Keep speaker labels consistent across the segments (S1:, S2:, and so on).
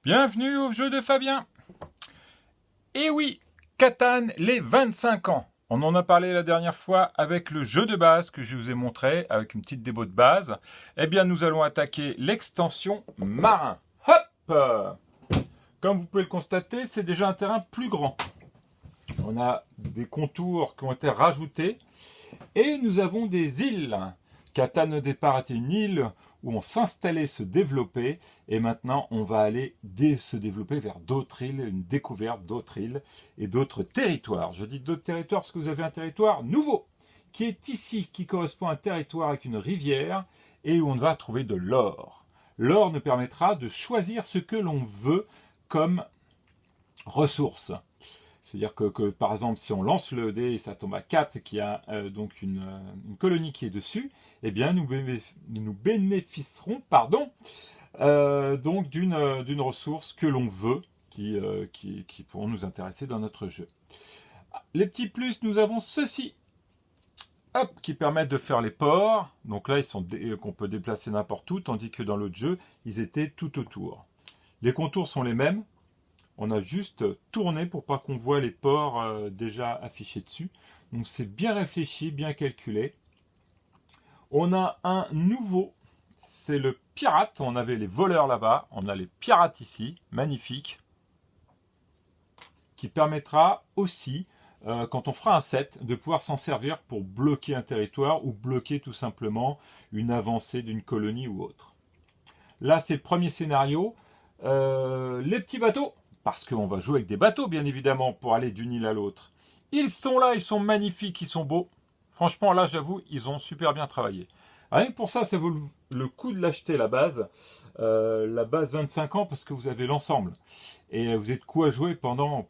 S1: Bienvenue au jeu de Fabien. Et oui, Catan les 25 ans. On en a parlé la dernière fois avec le jeu de base que je vous ai montré, avec une petite démo de base. Eh bien, nous allons attaquer l'extension marin. Hop! Comme vous pouvez le constater, c'est déjà un terrain plus grand. On a des contours qui ont été rajoutés et nous avons des îles. Catan au départ était une île où on s'installait, se développait, et maintenant on va aller se développer vers d'autres îles, une découverte d'autres îles et d'autres territoires. Je dis d'autres territoires parce que vous avez un territoire nouveau qui est ici, qui correspond à un territoire avec une rivière et où on va trouver de l'or. L'or nous permettra de choisir ce que l'on veut comme ressource. C'est-à-dire que, par exemple, si on lance le dé et ça tombe à 4, qu'il y a donc une colonie qui est dessus, eh bien, nous bénéficierons donc d'une ressource que l'on veut, qui pourront nous intéresser dans notre jeu. Les petits plus, nous avons ceci, hop, qui permettent de faire les ports. Donc là, ils sont qu'on peut déplacer n'importe où, tandis que dans l'autre jeu, ils étaient tout autour. Les contours sont les mêmes. On a juste tourné pour pas qu'on voit les ports déjà affichés dessus. Donc c'est bien réfléchi, bien calculé. On a un nouveau, c'est le pirate. On avait les voleurs là-bas, on a les pirates ici, magnifique. Qui permettra aussi, quand on fera un set, de pouvoir s'en servir pour bloquer un territoire ou bloquer tout simplement une avancée d'une colonie ou autre. Là c'est le premier scénario. Les petits bateaux. Parce qu'on va jouer avec des bateaux, bien évidemment, pour aller d'une île à l'autre. Ils sont là, ils sont magnifiques, ils sont beaux. Franchement, là, j'avoue, ils ont super bien travaillé. Rien que pour ça, ça vaut le coup de l'acheter, la base 25 ans, parce que vous avez l'ensemble. Et vous êtes quoi à jouer pendant,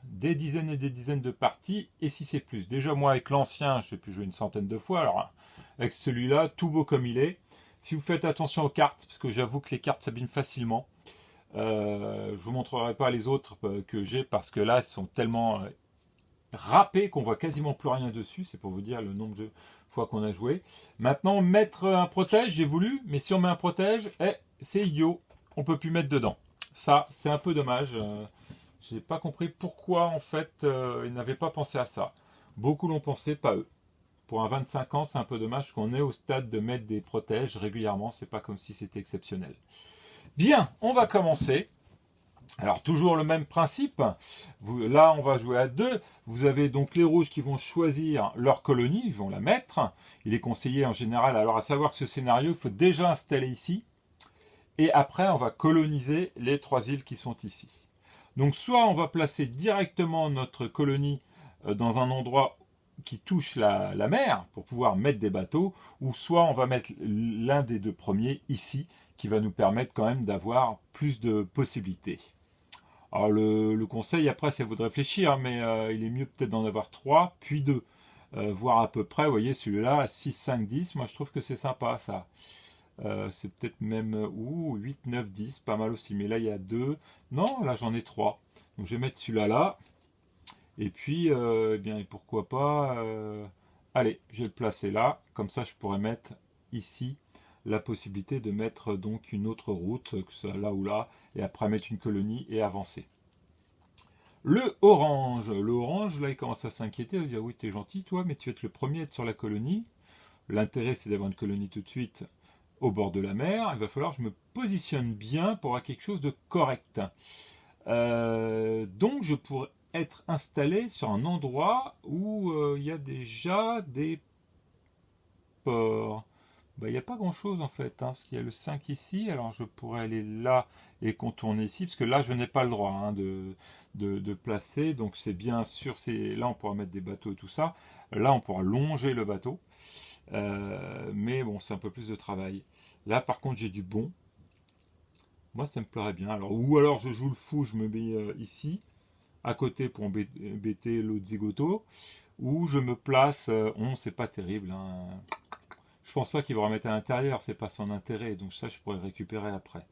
S1: des dizaines et des dizaines de parties, et si c'est plus. Déjà, moi, avec l'ancien, je n'ai pu jouer une centaine de fois. Alors, avec celui-là, tout beau comme il est. Si vous faites attention aux cartes, parce que j'avoue que les cartes s'abîment facilement. Je vous montrerai pas les autres que j'ai parce que là, elles sont tellement râpées qu'on voit quasiment plus rien dessus. C'est pour vous dire le nombre de fois qu'on a joué. Maintenant, mettre un protège, j'ai voulu, mais si on met un protège, c'est idiot. On peut plus mettre dedans. Ça, c'est un peu dommage. J'ai pas compris pourquoi en fait ils n'avaient pas pensé à ça. Beaucoup l'ont pensé, pas eux. Pour un 25 ans, c'est un peu dommage qu'on est au stade de mettre des protèges régulièrement. C'est pas comme si c'était exceptionnel. Bien, on va commencer. Alors toujours le même principe. Là, on va jouer à deux. Vous avez donc les rouges qui vont choisir leur colonie, ils vont la mettre. Il est conseillé en général, alors à savoir que ce scénario, il faut déjà installer ici. Et après, on va coloniser les 3 îles qui sont ici. Donc soit on va placer directement notre colonie dans un endroit qui touche la mer pour pouvoir mettre des bateaux, ou soit on va mettre l'un des 2 premiers ici, qui va nous permettre quand même d'avoir plus de possibilités. Alors le conseil après c'est vous de réfléchir, mais il est mieux peut-être d'en avoir 3, puis 2, voir à peu près, vous voyez celui-là, 6, 5, 10, moi je trouve que c'est sympa ça. C'est peut-être même 8, 9, 10, pas mal aussi, mais là il y a 2, non là j'en ai 3, donc je vais mettre celui-là là, et puis eh bien et pourquoi pas, allez je vais le placer là, comme ça je pourrais mettre ici la possibilité de mettre donc une autre route, que ce soit là ou là, et après mettre une colonie et avancer. Le orange, là il commence à s'inquiéter, il va dire oui t'es gentil toi, mais tu vas être le premier à être sur la colonie. L'intérêt c'est d'avoir une colonie tout de suite au bord de la mer, il va falloir que je me positionne bien pour avoir quelque chose de correct. Donc je pourrais être installé sur un endroit où il y a déjà des ports. Il n'y a pas grand chose en fait, parce qu'il y a le 5 ici, alors je pourrais aller là et contourner ici, parce que là je n'ai pas le droit de placer, donc c'est bien sûr, là on pourra mettre des bateaux et tout ça, là on pourra longer le bateau, mais bon c'est un peu plus de travail. Là par contre j'ai du bon, moi ça me plairait bien, ou alors je joue le fou, je me mets ici, à côté pour embêter l'autre zigoto, ou je me place, c'est pas terrible, hein. Je pense pas qu'il va remettre à l'intérieur, c'est pas son intérêt, donc ça je pourrais récupérer après.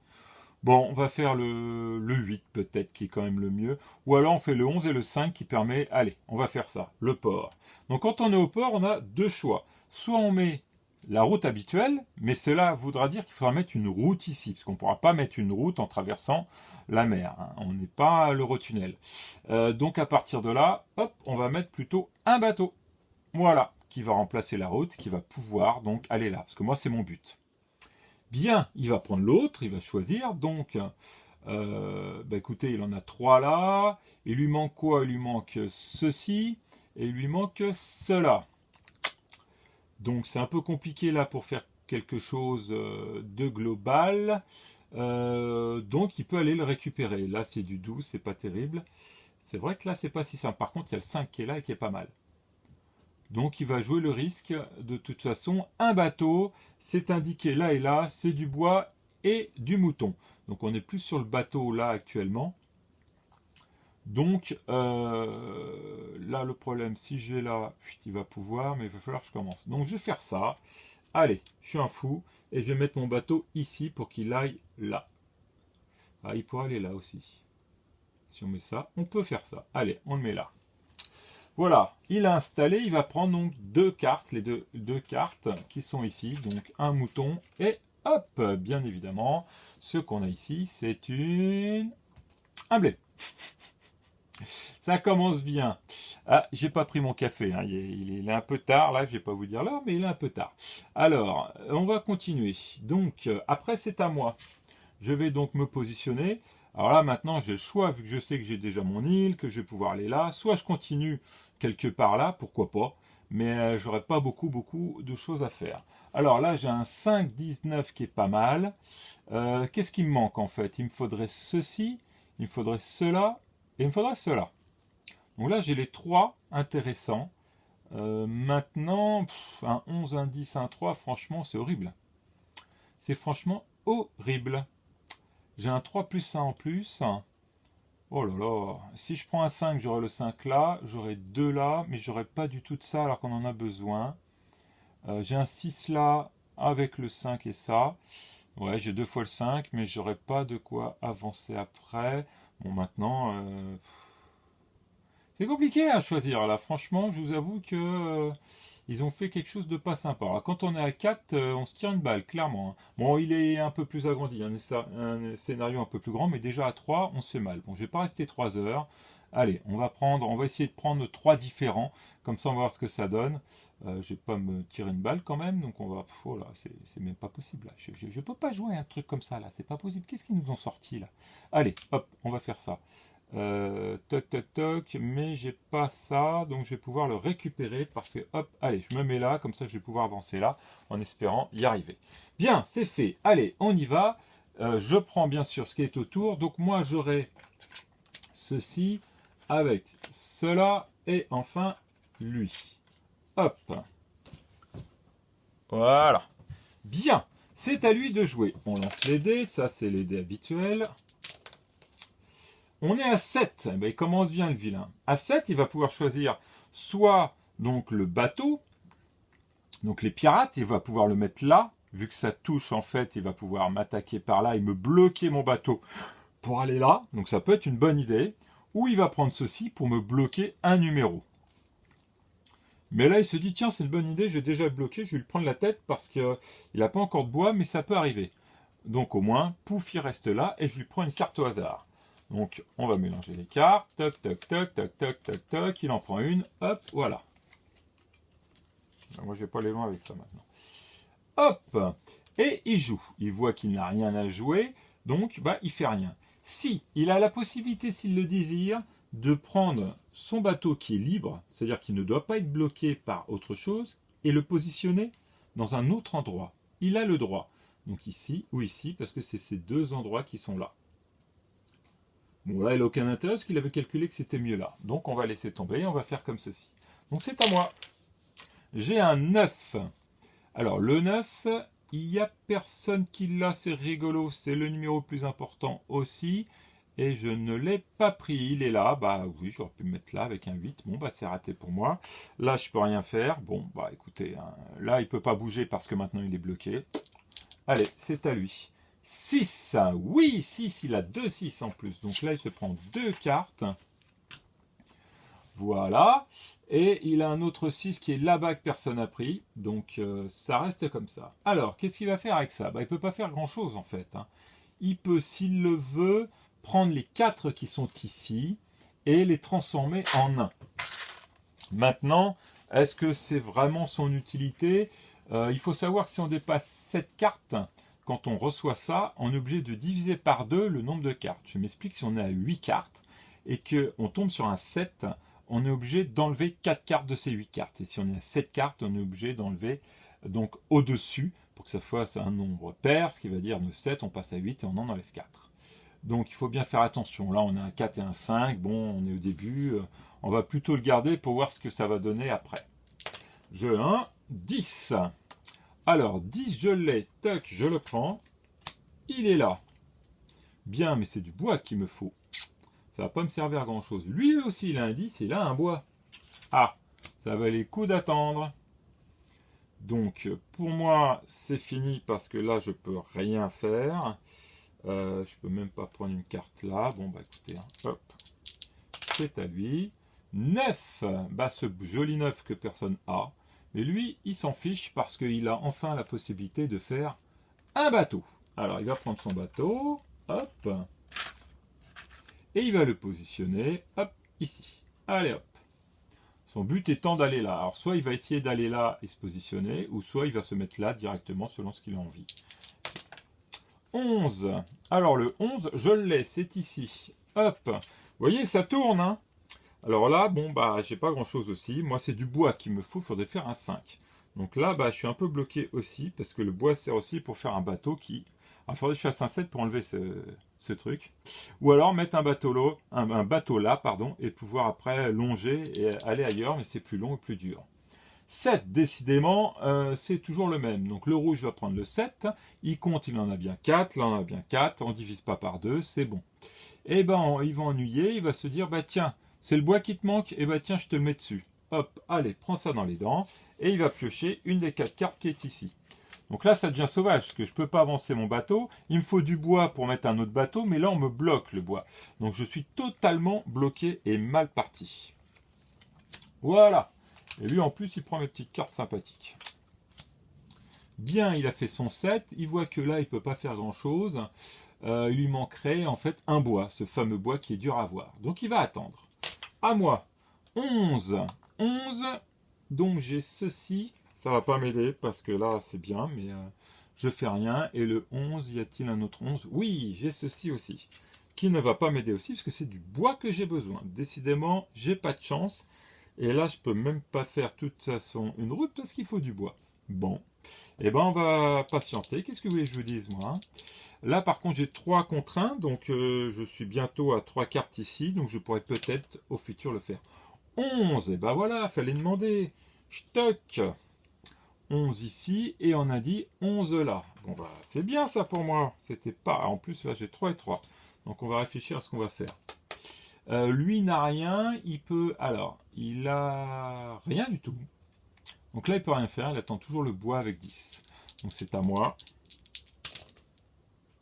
S1: Bon, on va faire le 8 peut-être, qui est quand même le mieux. Ou alors on fait le 11 et le 5 qui permet, allez, on va faire ça, le port. Donc quand on est au port, on a 2 choix. Soit on met la route habituelle, mais cela voudra dire qu'il faudra mettre une route ici, parce qu'on ne pourra pas mettre une route en traversant la mer. Hein. On n'est pas à l'Eurotunnel. Donc à partir de là, hop, on va mettre plutôt un bateau. Voilà, qui va remplacer la route, qui va pouvoir donc aller là, parce que moi c'est mon but. Bien, il va prendre l'autre, il va choisir, donc écoutez, il en a 3 là, il lui manque quoi? Il lui manque ceci, et il lui manque cela. Donc c'est un peu compliqué là pour faire quelque chose de global. Donc il peut aller le récupérer. Là c'est du doux, c'est pas terrible. C'est vrai que là c'est pas si simple. Par contre il y a le 5 qui est là et qui est pas mal. Donc il va jouer le risque. De toute façon, un bateau, c'est indiqué là et là, c'est du bois et du mouton. Donc on est plus sur le bateau là actuellement. Donc là le problème, si je vais là, il va pouvoir, mais il va falloir que je commence. Donc je vais faire ça. Allez, je suis un fou et je vais mettre mon bateau ici pour qu'il aille là. Ah, il pourra aller là aussi. Si on met ça, on peut faire ça. Allez, on le met là. Voilà, il a installé, il va prendre donc 2 cartes, les deux cartes qui sont ici, donc un mouton et hop, bien évidemment, ce qu'on a ici, c'est un blé. Ça commence bien. Ah, j'ai pas pris mon café, hein. Il est un peu tard, là, je vais pas vous dire là, mais il est un peu tard. Alors, on va continuer. Donc, après, c'est à moi. Je vais donc me positionner. Alors là, maintenant, j'ai le choix, vu que je sais que j'ai déjà mon île, que je vais pouvoir aller là. Soit je continue quelque part là, pourquoi pas, mais j'aurai pas beaucoup de choses à faire. Alors là, j'ai un 5-19 qui est pas mal. Qu'est-ce qui me manque en fait? Il me faudrait ceci, il me faudrait cela, et il me faudrait cela. Donc là, j'ai les 3 intéressants. Maintenant, un 11, un 10, un 3, franchement, c'est horrible. C'est franchement horrible. J'ai un 3 plus 1 en plus. Oh là là. Si je prends un 5, j'aurai le 5 là. J'aurai 2 là, mais j'aurai pas du tout de ça alors qu'on en a besoin. J'ai un 6 là avec le 5 et ça. Ouais, j'ai 2 fois le 5, mais j'aurai pas de quoi avancer après. Bon, maintenant... c'est compliqué à choisir là, franchement, je vous avoue que ils ont fait quelque chose de pas sympa. Alors, quand on est à 4, on se tire une balle, clairement. Hein. Bon, il est un peu plus agrandi, un scénario un peu plus grand, mais déjà à 3, on se fait mal. Bon, je vais pas rester 3 heures. Allez, on va essayer de prendre 3 différents, comme ça on va voir ce que ça donne. Je vais pas me tirer une balle quand même, donc on va... Oh là, c'est même pas possible là. Je peux pas jouer un truc comme ça là, c'est pas possible. Qu'est-ce qu'ils nous ont sorti là? Allez, hop, on va faire ça. Toc toc toc, mais j'ai pas ça, donc je vais pouvoir le récupérer parce que hop, allez, je me mets là, comme ça je vais pouvoir avancer là en espérant y arriver. Bien, c'est fait, allez, on y va. Je prends bien sûr ce qui est autour, donc moi j'aurai ceci avec cela et enfin lui. Hop, voilà. Bien, c'est à lui de jouer. On lance les dés, ça c'est les dés habituels. On est à 7, ben, il commence bien le vilain. À 7, il va pouvoir choisir soit donc le bateau, donc les pirates, il va pouvoir le mettre là, vu que ça touche en fait, il va pouvoir m'attaquer par là et me bloquer mon bateau pour aller là, donc ça peut être une bonne idée, ou il va prendre ceci pour me bloquer un numéro. Mais là il se dit, tiens c'est une bonne idée, j'ai déjà bloqué, je vais lui prendre la tête parce qu'il n'a pas encore de bois, mais ça peut arriver. Donc au moins, pouf, il reste là et je lui prends une carte au hasard. Donc, on va mélanger les cartes. Toc, toc, toc, toc, toc, toc, toc. Il en prend une. Hop, voilà. Moi, je vais pas aller loin avec ça maintenant. Hop. Et il joue. Il voit qu'il n'a rien à jouer. Donc, bah, il fait rien. Si il a la possibilité, s'il le désire, de prendre son bateau qui est libre, c'est-à-dire qu'il ne doit pas être bloqué par autre chose, et le positionner dans un autre endroit. Il a le droit. Donc ici ou ici, parce que c'est ces 2 endroits qui sont là. Bon, là, il n'a aucun intérêt parce qu'il avait calculé que c'était mieux là. Donc, on va laisser tomber et on va faire comme ceci. Donc, c'est à moi. J'ai un 9. Alors, le 9, il n'y a personne qui l'a. C'est rigolo. C'est le numéro le plus important aussi. Et je ne l'ai pas pris. Il est là. Bah oui, j'aurais pu me mettre là avec un 8. Bon, bah c'est raté pour moi. Là, je peux rien faire. Bon, bah écoutez, hein, là, il ne peut pas bouger parce que maintenant, il est bloqué. Allez, c'est à lui. 6, oui, 6, il a 2 6 en plus. Donc là, il se prend 2 cartes. Voilà. Et il a un autre 6 qui est là-bas que personne n'a pris. Donc ça reste comme ça. Alors, qu'est-ce qu'il va faire avec ça? Il ne peut pas faire grand-chose en fait. Hein. Il peut, s'il le veut, prendre les 4 qui sont ici et les transformer en 1. Maintenant, est-ce que c'est vraiment son utilité? Il faut savoir que si on dépasse 7 cartes, quand on reçoit ça, on est obligé de diviser par 2 le nombre de cartes. Je m'explique, si on est à 8 cartes et qu'on tombe sur un 7, on est obligé d'enlever 4 cartes de ces 8 cartes. Et si on est à 7 cartes, on est obligé d'enlever donc au-dessus, pour que ça fasse un nombre pair, ce qui va dire de 7, on passe à 8 et on en enlève 4. Donc il faut bien faire attention. Là, on a un 4 et un 5. Bon, on est au début. On va plutôt le garder pour voir ce que ça va donner après. Jeu 1, 10. Alors, 10, je l'ai. Tac, je le prends. Il est là. Bien, mais c'est du bois qu'il me faut. Ça va pas me servir à grand chose. Lui aussi, il a un 10 et là, un bois. Ah, ça valait le coup d'attendre. Donc, pour moi, c'est fini parce que là, je peux rien faire. Je peux même pas prendre une carte là. Bon, bah écoutez, hein, hop. C'est à lui. 9, bah ce joli 9 que personne a. Mais lui, il s'en fiche parce qu'il a enfin la possibilité de faire un bateau. Alors, il va prendre son bateau, hop, et il va le positionner, hop, ici. Allez, hop. Son but étant d'aller là. Alors, soit il va essayer d'aller là et se positionner, ou soit il va se mettre là directement selon ce qu'il a envie. 11. Alors, le 11, je l'ai, c'est ici. Hop. Vous voyez, ça tourne, hein. Alors là, bon, bah, j'ai pas grand chose aussi. Moi, c'est du bois qu'il me faut. Il faudrait faire un 5. Donc là, bah, je suis un peu bloqué aussi, parce que le bois sert aussi pour faire un bateau qui. Alors, il faudrait que je fasse un 7 pour enlever ce truc. Ou alors mettre un bateau là, pardon, et pouvoir après longer et aller ailleurs, mais c'est plus long et plus dur. 7, décidément, c'est toujours le même. Donc le rouge va prendre le 7. Il compte, il en a bien 4. Là, on en a bien 4. On ne divise pas par 2, c'est bon. Et ben, il va ennuyer. Il va se dire, bah tiens, c'est le bois qui te manque, et bah tiens, je te le mets dessus. Hop, allez, prends ça dans les dents. Et il va piocher une des 4 cartes qui est ici. Donc là, ça devient sauvage, parce que je ne peux pas avancer mon bateau. Il me faut du bois pour mettre un autre bateau, mais là, on me bloque le bois. Donc je suis totalement bloqué et mal parti. Voilà. Et lui, en plus, il prend mes petites cartes sympathiques. Bien, il a fait son 7. Il voit que là, il ne peut pas faire grand-chose. Il lui manquerait, en fait, un bois. Ce fameux bois qui est dur à voir. Donc, il va attendre. À moi. 11. 11. Donc, j'ai ceci. Ça ne va pas m'aider, parce que là, c'est bien, mais je fais rien. Et le 11, y a-t-il un autre 11? Oui, j'ai ceci aussi. Qui ne va pas m'aider aussi, parce que c'est du bois que j'ai besoin. Décidément, j'ai pas de chance. Et là, je peux même pas faire de toute façon une route parce qu'il faut du bois. Bon, et ben on va patienter. Qu'est-ce que vous voulez que je vous dise, moi, hein? Là, par contre, j'ai 3 contre 1, donc je suis bientôt à 3 cartes ici, donc je pourrais peut-être au futur le faire. 11, et ben voilà, fallait demander. Stock. 11 ici, et on a dit 11 là. Bon, bah, c'est bien ça pour moi. C'était pas. En plus, là, j'ai 3 et 3. Donc, on va réfléchir à ce qu'on va faire. Lui n'a rien, il peut. Alors, il a rien du tout. Donc là, il peut rien faire, il attend toujours le bois avec 10. Donc c'est à moi.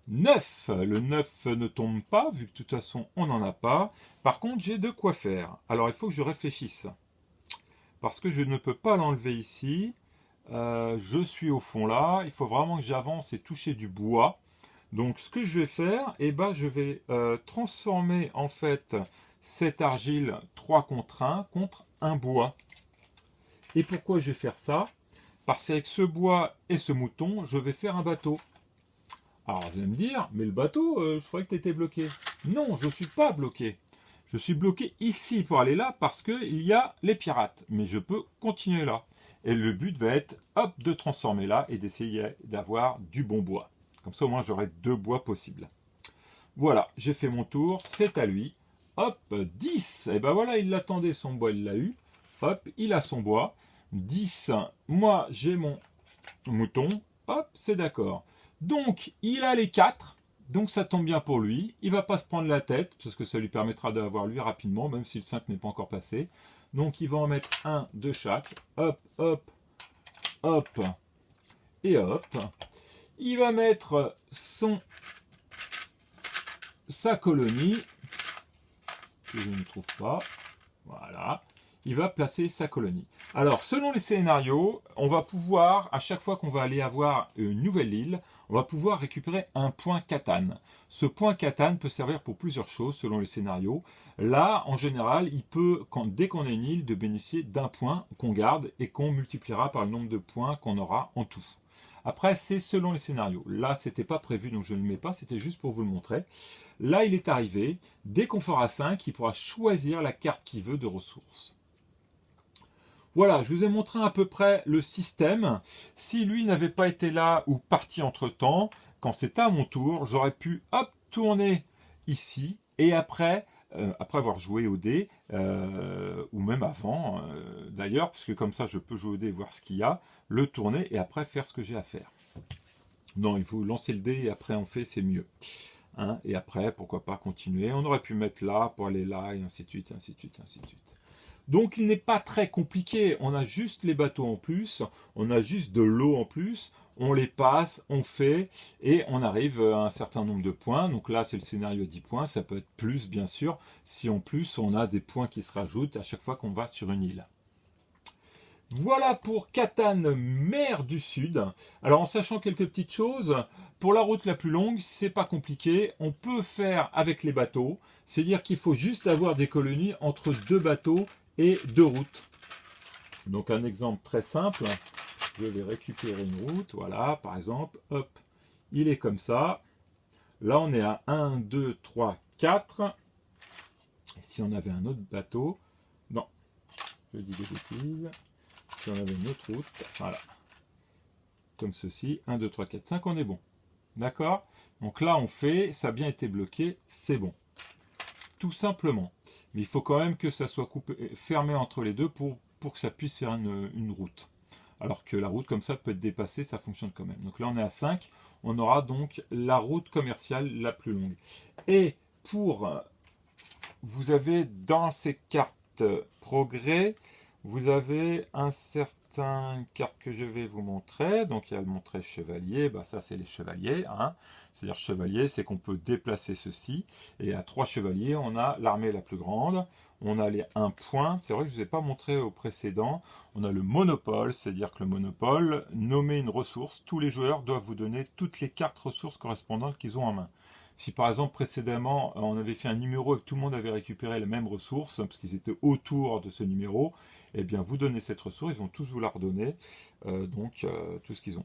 S1: 9. Le 9 ne tombe pas, vu que de toute façon, on n'en a pas. Par contre, j'ai de quoi faire. Alors, il faut que je réfléchisse. Parce que je ne peux pas l'enlever ici. Je suis au fond là. Il faut vraiment que j'avance et toucher du bois. Donc, ce que je vais faire, eh ben, je vais transformer en fait cette argile 3 contre 1 contre un bois. Et pourquoi je vais faire ça? Parce qu'avec ce bois et ce mouton, je vais faire un bateau. Alors, vous allez me dire, mais le bateau, je croyais que tu étais bloqué. Non, je ne suis pas bloqué. Je suis bloqué ici pour aller là parce qu'il y a les pirates. Mais je peux continuer là. Et le but va être, hop, de transformer là et d'essayer d'avoir du bon bois. Comme ça, au moins, j'aurai 2 bois possibles. Voilà, j'ai fait mon tour, c'est à lui. Hop, 10. Et ben voilà, il l'attendait, son bois, il l'a eu. Hop, il a son bois. 10. Moi, j'ai mon mouton. Hop, c'est d'accord. Donc, il a les 4. Donc, ça tombe bien pour lui. Il va pas se prendre la tête, parce que ça lui permettra d'avoir lui rapidement, même si le 5 n'est pas encore passé. Donc, il va en mettre un de chaque. Hop, hop, hop, et hop. Il va mettre sa colonie, que je ne trouve pas. Voilà. Il va placer sa colonie. Alors, selon les scénarios, on va pouvoir, à chaque fois qu'on va aller avoir une nouvelle île, on va pouvoir récupérer un point Catan. Ce point Catan peut servir pour plusieurs choses selon les scénarios. Là, en général, il peut, dès qu'on a une île, de bénéficier d'un point qu'on garde et qu'on multipliera par le nombre de points qu'on aura en tout. Après, c'est selon les scénarios. Là, c'était pas prévu, donc je ne le mets pas, c'était juste pour vous le montrer. Là, il est arrivé. Dès qu'on fera 5, il pourra choisir la carte qu'il veut de ressources. Voilà, je vous ai montré à peu près le système. Si lui n'avait pas été là ou parti entre-temps, quand c'était à mon tour, j'aurais pu hop, tourner ici et après avoir joué au dé, ou même avant d'ailleurs, parce que comme ça je peux jouer au dé et voir ce qu'il y a, le tourner et après faire ce que j'ai à faire. Non, il faut lancer le dé et après on fait, c'est mieux. Hein, et après, pourquoi pas continuer. On aurait pu mettre là pour aller là et ainsi de suite, ainsi de suite, ainsi de suite. Donc il n'est pas très compliqué, on a juste les bateaux en plus, on a juste de l'eau en plus, on les passe, on fait, et on arrive à un certain nombre de points. Donc là c'est le scénario 10 points, ça peut être plus bien sûr, si en plus on a des points qui se rajoutent à chaque fois qu'on va sur une île. Voilà pour Catan, mer du Sud. Alors en sachant quelques petites choses, pour la route la plus longue, c'est pas compliqué. On peut faire avec les bateaux, c'est-à-dire qu'il faut juste avoir des colonies entre deux bateaux et deux routes. Donc un exemple très simple, je vais récupérer une route, voilà, par exemple, hop, il est comme ça. Là on est à 1, 2, 3, 4. Et si on avait un autre bateau, non, je dis des bêtises. Si on avait une autre route, voilà, comme ceci, 1, 2, 3, 4, 5, on est bon. D'accord? Donc là, on fait, ça a bien été bloqué, c'est bon. Tout simplement. Mais il faut quand même que ça soit coupé, fermé entre les deux pour que ça puisse faire une route. Alors que la route comme ça peut être dépassée, ça fonctionne quand même. Donc là, on est à 5. On aura donc la route commerciale la plus longue. Et vous avez dans ces cartes progrès, vous avez un certain carte que je vais vous montrer. Donc il y a le montrer chevalier, bah, ça c'est les chevaliers. Hein. C'est-à-dire chevalier, c'est qu'on peut déplacer ceci. Et à 3 chevaliers, on a l'armée la plus grande. On a les 1 point. C'est vrai que je ne vous ai pas montré au précédent. On a le monopole, c'est-à-dire que le monopole, nommer une ressource, tous les joueurs doivent vous donner toutes les cartes ressources correspondantes qu'ils ont en main. Si par exemple précédemment on avait fait un numéro et que tout le monde avait récupéré la même ressource, parce qu'ils étaient autour de ce numéro, eh bien vous donnez cette ressource, ils vont tous vous la redonner, tout ce qu'ils ont.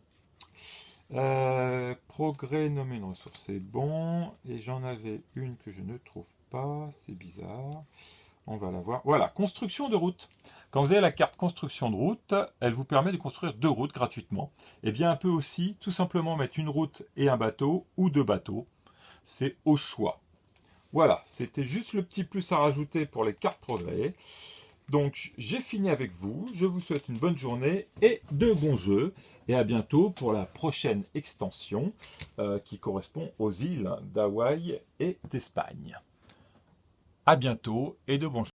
S1: Progrès, nommer une ressource, c'est bon, et j'en avais une que je ne trouve pas, c'est bizarre, on va la voir. Voilà, construction de route. Quand vous avez la carte construction de route, elle vous permet de construire 2 routes gratuitement. Et bien on peut aussi tout simplement mettre une route et un bateau, ou 2 bateaux. C'est au choix. Voilà, c'était juste le petit plus à rajouter pour les cartes progrès. Donc j'ai fini avec vous, je vous souhaite une bonne journée et de bons jeux. Et à bientôt pour la prochaine extension qui correspond aux îles d'Hawaï et d'Espagne. À bientôt et de bons jeux.